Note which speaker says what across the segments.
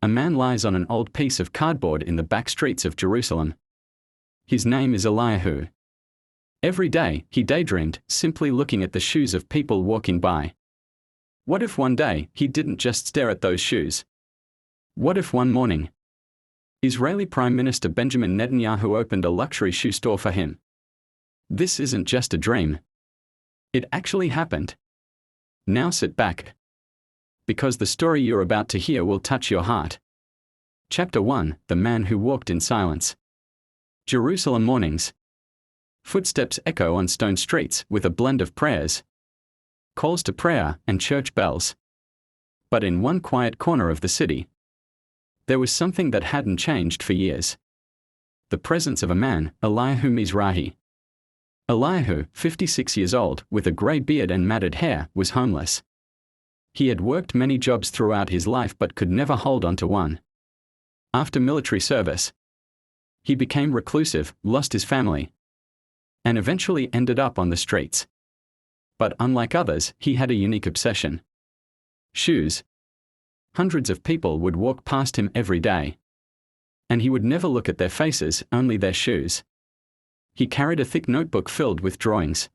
Speaker 1: a man lies on an old piece of cardboard in the back streets of Jerusalem. His name is Eliahu. Every day, he daydreamed, simply looking at the shoes of people walking by. What if one day, he didn't just stare at those shoes? What if one morning, Israeli Prime Minister Benjamin Netanyahu opened a luxury shoe store for him? This isn't just a dream. It actually happened. Now sit back, because the story you're about to hear will touch your heart. Chapter 1: The Man Who Walked in Silence. Jerusalem mornings. Footsteps echo on stone streets with a blend of prayers, calls to prayer, and church bells. But in one quiet corner of the city, there was something that hadn't changed for years. The presence of a man, Eliahu Mizrahi. Eliahu, 56 years old, with a grey beard and matted hair, was homeless. He had worked many jobs throughout his life but could never hold on to one. After military service, he became reclusive, lost his family, and eventually ended up on the streets. But unlike others, he had a unique obsession: shoes. Hundreds of people would walk past him every day, and he would never look at their faces, only their shoes. He carried a thick notebook filled with drawings,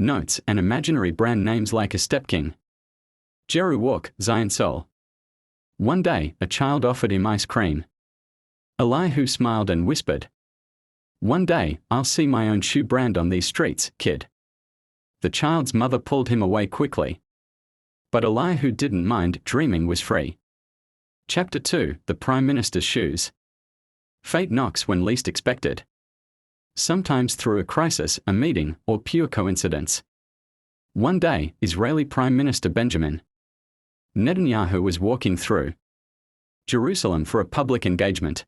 Speaker 1: notes, and imaginary brand names like a Step King, Jeru Walk, Zion Sol. One day, a child offered him ice cream. Eliahu smiled and whispered, "One day, I'll see my own shoe brand on these streets, kid." The child's mother pulled him away quickly. But Eliahu didn't mind, dreaming was free. Chapter 2: The Prime Minister's Shoes. Fate knocks when least expected. Sometimes through a crisis, a meeting, or pure coincidence. One day, Israeli Prime Minister Benjamin Netanyahu was walking through Jerusalem for a public engagement.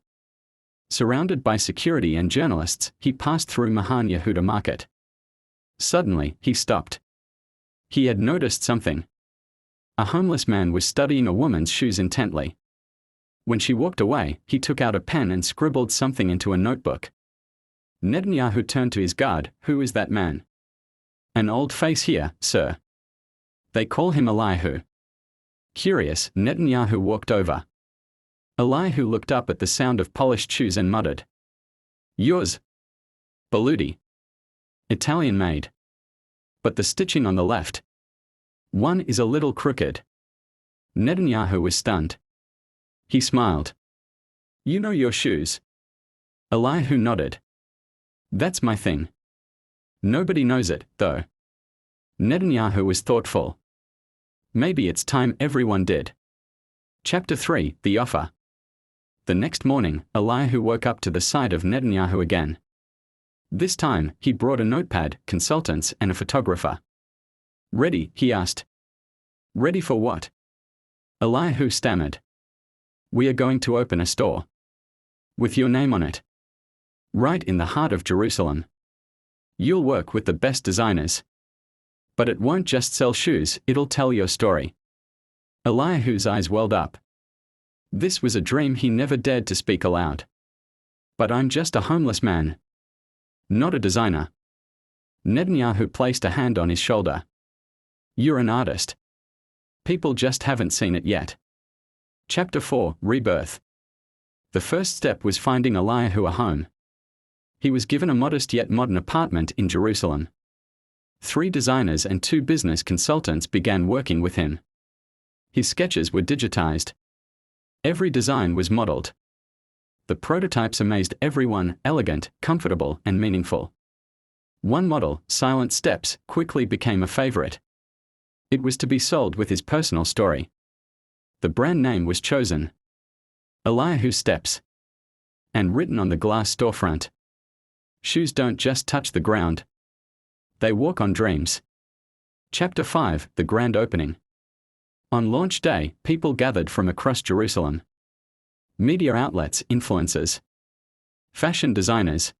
Speaker 1: Surrounded by security and journalists, he passed through Mahan Yehuda Market. Suddenly, he stopped. He had noticed something. A homeless man was studying a woman's shoes intently. When she walked away, he took out a pen and scribbled something into a notebook. Netanyahu turned to his guard. "Who is that man?" "An old face here, sir. They call him Eliahu." Curious, Netanyahu walked over. Eliahu looked up at the sound of polished shoes and muttered, "Yours? Baludi. Italian made. But the stitching on the left, one is a little crooked." Netanyahu was stunned. He smiled. "You know your shoes?" Eliahu nodded. "That's my thing. Nobody knows it, though." Netanyahu was thoughtful. "Maybe it's time everyone did." Chapter 3: The Offer. The next morning, Eliahu woke up to the sight of Netanyahu again. This time, he brought a notepad, consultants, and a photographer. "Ready?" he asked. "Ready for what?" Eliahu stammered. "We are going to open a store. With your name on it. Right in the heart of Jerusalem. You'll work with the best designers. But it won't just sell shoes, it'll tell your story." Eliahu's eyes welled up. This was a dream he never dared to speak aloud. "But I'm just a homeless man. Not a designer." Netanyahu placed a hand on his shoulder. "You're an artist. People just haven't seen it yet." Chapter 4: Rebirth. The first step was finding Eliahu a home. He was given a modest yet modern apartment in Jerusalem. 3 designers and 2 business consultants began working with him. His sketches were digitized. Every design was modeled. The prototypes amazed everyone: elegant, comfortable, and meaningful. One model, Silent Steps, quickly became a favorite. It was to be sold with his personal story. The brand name was chosen: Eliahu Steps, and written on the glass storefront. Shoes don't just touch the ground. They walk on dreams. Chapter 5: The Grand Opening. On launch day, people gathered from across Jerusalem. Media outlets, influencers, fashion designers,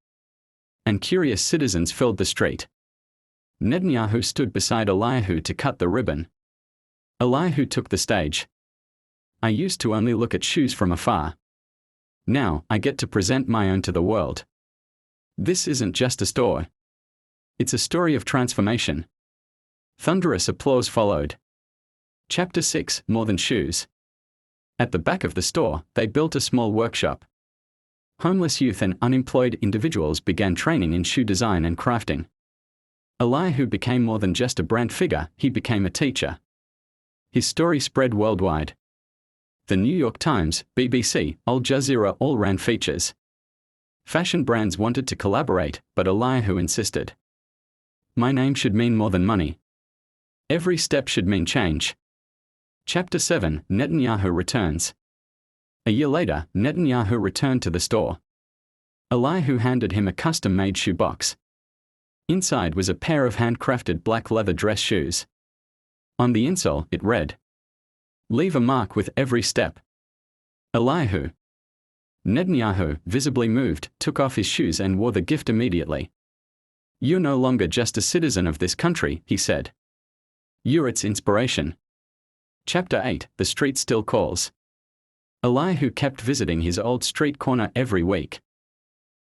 Speaker 1: and curious citizens filled the street. Netanyahu stood beside Eliahu to cut the ribbon. Eliahu took the stage. "I used to only look at shoes from afar. Now, I get to present my own to the world. This isn't just a store. It's a story of transformation." Thunderous applause followed. Chapter 6: More Than Shoes. At the back of the store, they built a small workshop. Homeless youth and unemployed individuals began training in shoe design and crafting. Eliahu became more than just a brand figure, he became a teacher. His story spread worldwide. The New York Times, BBC, Al Jazeera all ran features. Fashion brands wanted to collaborate, but Eliahu insisted. My name should mean more than money. Every step should mean change. Chapter 7, Netanyahu returns. A year later, Netanyahu returned to the store. Eliahu handed him a custom-made shoe box. Inside was a pair of handcrafted black leather dress shoes. On the insole, it read, "Leave a mark with every step." Eliahu. Netanyahu, visibly moved, took off his shoes and wore the gift immediately. "You're no longer just a citizen of this country," he said. "You're its inspiration." Chapter 8, The Street Still Calls. Eliahu kept visiting his old street corner every week.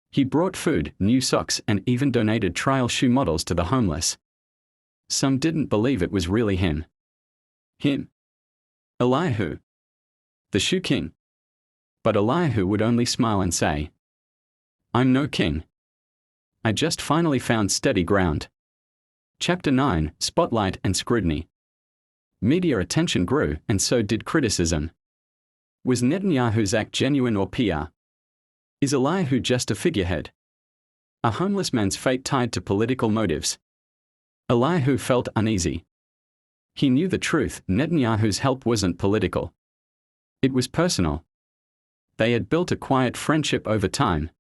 Speaker 1: He brought food, new socks, and even donated trial shoe models to the homeless. Some didn't believe it was really him. Him? Eliahu. The shoe king. But Eliahu would only smile and say, "I'm no king. I just finally found steady ground." Chapter 9, Spotlight and Scrutiny. Media attention grew, and so did criticism. Was Netanyahu's act genuine or PR? Is Eliahu just a figurehead? A homeless man's fate tied to political motives? Eliahu felt uneasy. He knew the truth: Netanyahu's help wasn't political. It was personal. They had built a quiet friendship over time.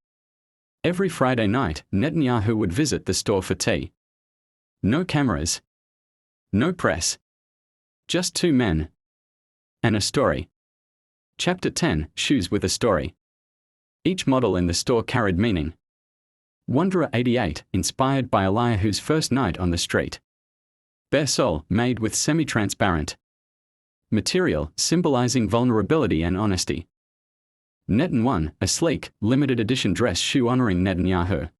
Speaker 1: Every Friday night, Netanyahu would visit the store for tea. No cameras. No press. Just two men. And a story. Chapter 10, Shoes with a Story. Each model in the store carried meaning. Wanderer 88, inspired by Eliahu's first night on the street. Bare sole, made with semi-transparent material, symbolizing vulnerability and honesty. Netan 1, a sleek, limited edition dress shoe honoring Netanyahu.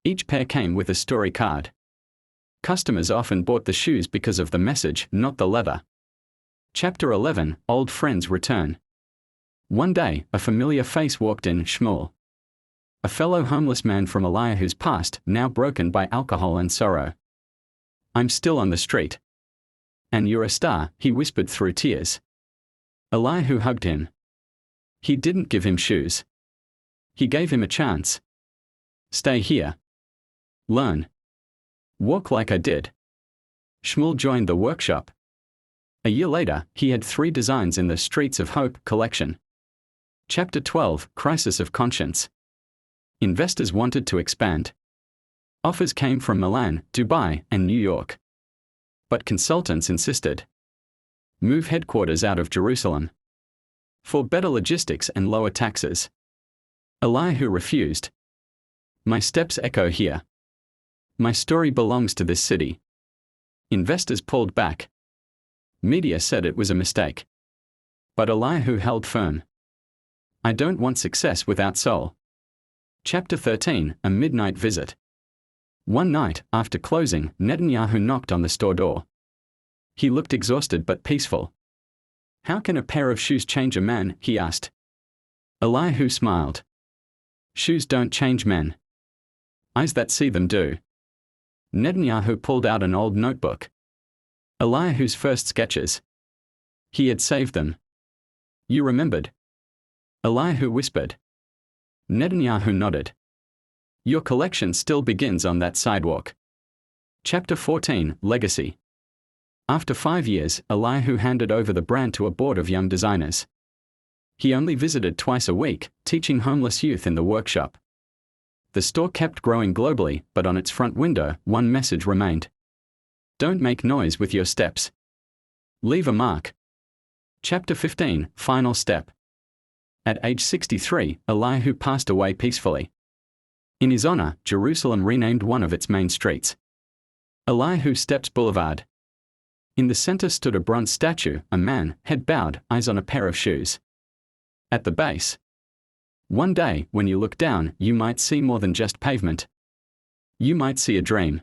Speaker 1: Each pair came with a story card. Customers often bought the shoes because of the message, not the leather. Chapter 11, Old Friends Return. One day, a familiar face walked in, Shmuel. A fellow homeless man from Eliahu's past, now broken by alcohol and sorrow. "I'm still on the street." "And you're a star," he whispered through tears. Eliahu hugged him. He didn't give him shoes. He gave him a chance. "Stay here. Learn. Walk like I did." Shmuel joined the workshop. A year later, he had 3 designs in the Streets of Hope collection. Chapter 12, Crisis of Conscience. Investors wanted to expand. Offers came from Milan, Dubai, and New York. But consultants insisted. Move headquarters out of Jerusalem. For better logistics and lower taxes. Eliahu refused. "My steps echo here. My story belongs to this city." Investors pulled back. Media said it was a mistake. But Eliahu held firm. "I don't want success without soul." Chapter 13, A Midnight Visit. One night, after closing, Netanyahu knocked on the store door. He looked exhausted but peaceful. "How can a pair of shoes change a man?" he asked. Eliahu smiled. "Shoes don't change men. Eyes that see them do." Netanyahu pulled out an old notebook. Eliahu's first sketches. He had saved them. "You remembered?" Eliahu whispered. Netanyahu nodded. "Your collection still begins on that sidewalk." Chapter 14, Legacy. After 5 years, Eliahu handed over the brand to a board of young designers. He only visited twice a week, teaching homeless youth in the workshop. The store kept growing globally, but on its front window, one message remained. Don't make noise with your steps. Leave a mark. Chapter 15, Final Step. At age 63, Eliahu passed away peacefully. In his honor, Jerusalem renamed one of its main streets. Eliahu Steps Boulevard. In the center stood a bronze statue, a man, head bowed, eyes on a pair of shoes. At the base. One day, when you look down, you might see more than just pavement. You might see a dream.